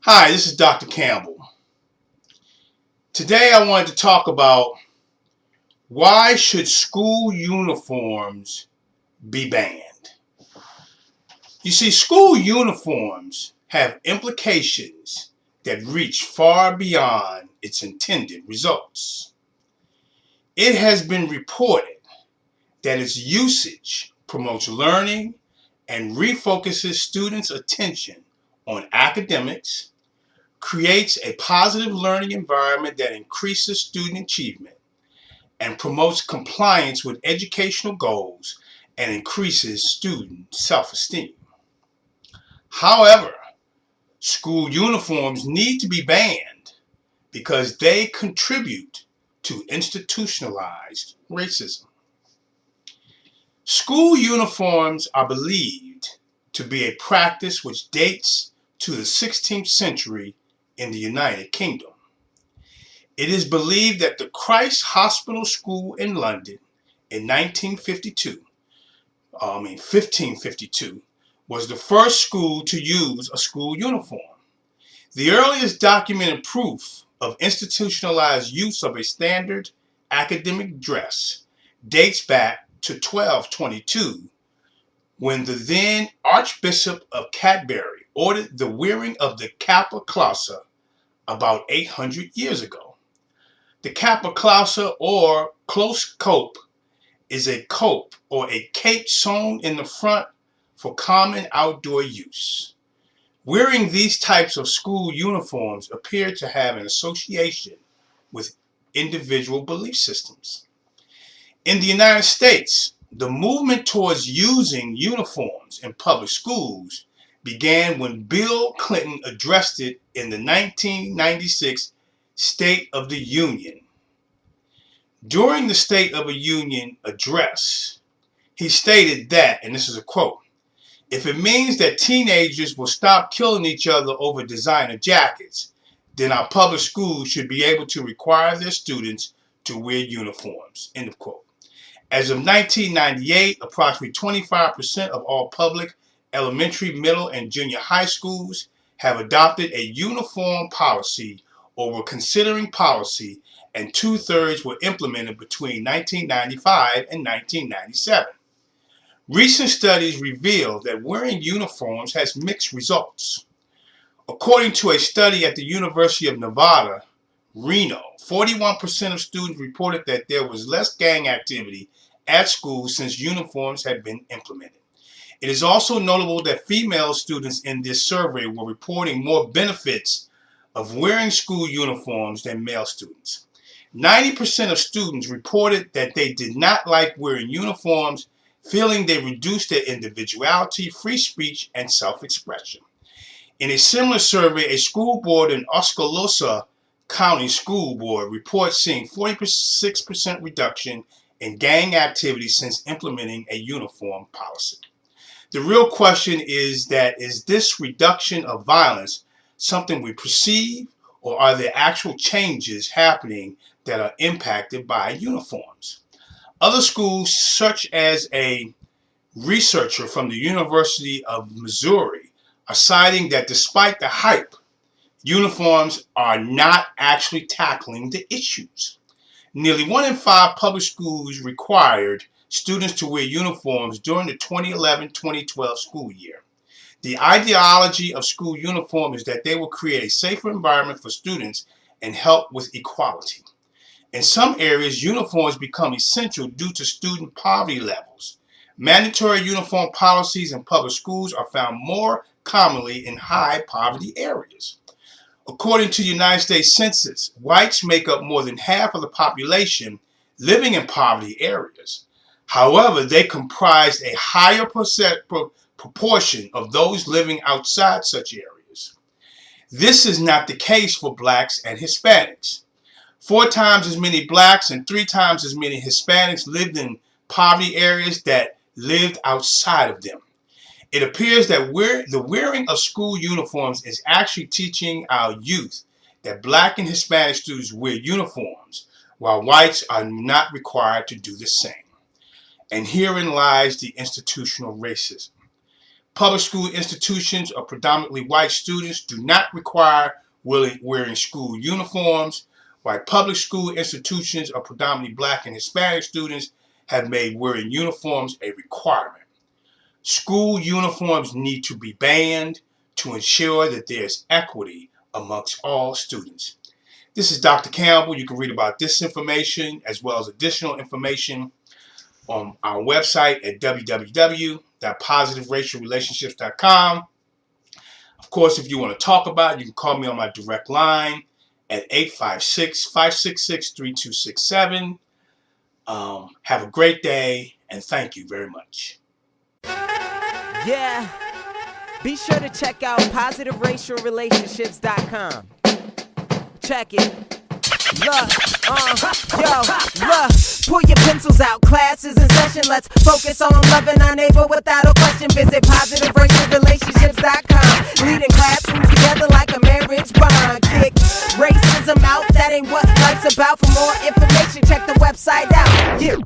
Hi, this is Dr. Campbell. Today I wanted to talk about why should school uniforms be banned. You see, school uniforms have implications that reach far beyond its intended results. It has been reported that its usage promotes learning and refocuses students' attention on academics, creates a positive learning environment that increases student achievement, and promotes compliance with educational goals and increases student self-esteem. However, school uniforms need to be banned because they contribute to institutionalized racism. School uniforms are believed to be a practice which dates to the 16th century in the United Kingdom. It is believed that the Christ Hospital School in London in 1552, was the first school to use a school uniform. The earliest documented proof of institutionalized use of a standard academic dress dates back to 1222, when the then Archbishop of Canterbury ordered the wearing of the cappa clausa about 800 years ago. The cappa clausa, or close cope, is a cope or a cape sewn in the front for common outdoor use. Wearing these types of school uniforms appear to have an association with individual belief systems. In the United States, the movement towards using uniforms in public schools began when Bill Clinton addressed it in the 1996 State of the Union. During the State of the Union address, he stated that, and this is a quote, "If it means that teenagers will stop killing each other over designer jackets, then our public schools should be able to require their students to wear uniforms." End of quote. As of 1998, approximately 25% of all public elementary, middle, and junior high schools have adopted a uniform policy or were considering policy, and 2/3 were implemented between 1995 and 1997. Recent studies reveal that wearing uniforms has mixed results. According to a study at the University of Nevada, Reno, 41% of students reported that there was less gang activity at school since uniforms had been implemented. It is also notable that female students in this survey were reporting more benefits of wearing school uniforms than male students. 90% of students reported that they did not like wearing uniforms, feeling they reduced their individuality, free speech, and self-expression. In a similar survey, a school board in Oskaloosa County School Board reports seeing 46% reduction in gang activity since implementing a uniform policy. The real question is this reduction of violence something we perceive, or are there actual changes happening that are impacted by uniforms? Other schools, such as a researcher from the University of Missouri, are citing that despite the hype, uniforms are not actually tackling the issues. Nearly 1 in 5 public schools required students to wear uniforms during the 2011-2012 school year. The ideology of school uniform is that they will create a safer environment for students and help with equality. In some areas, uniforms become essential due to student poverty levels. Mandatory uniform policies in public schools are found more commonly in high poverty areas. According to the United States Census, whites make up more than half of the population living in poverty areas. However, they comprise a higher proportion of those living outside such areas. This is not the case for blacks and Hispanics. 4 times as many blacks and 3 times as many Hispanics lived in poverty areas that lived outside of them. It appears that the wearing of school uniforms is actually teaching our youth that black and Hispanic students wear uniforms, while whites are not required to do the same. And herein lies the institutional racism. Public school institutions of predominantly white students do not require wearing school uniforms, while public school institutions of predominantly black and Hispanic students have made wearing uniforms a requirement. School uniforms need to be banned to ensure that there's equity amongst all students. This is Dr. Campbell. You can read about this information as well as additional information on our website at www.positiveracialrelationships.com. Of course, if you want to talk about it, you can call me on my direct line at 856-566-3267. Have a great day, and thank you very much. Yeah. Be sure to check out positiveracialrelationships.com. Check it. Look, pull your pencils out, class is in session. Let's focus on loving our neighbor without a question. Visit positiveracialrelationships.com. Leading classrooms together like a marriage bond. Kick racism out, that ain't what life's about. For more information, check the website out. Yeah.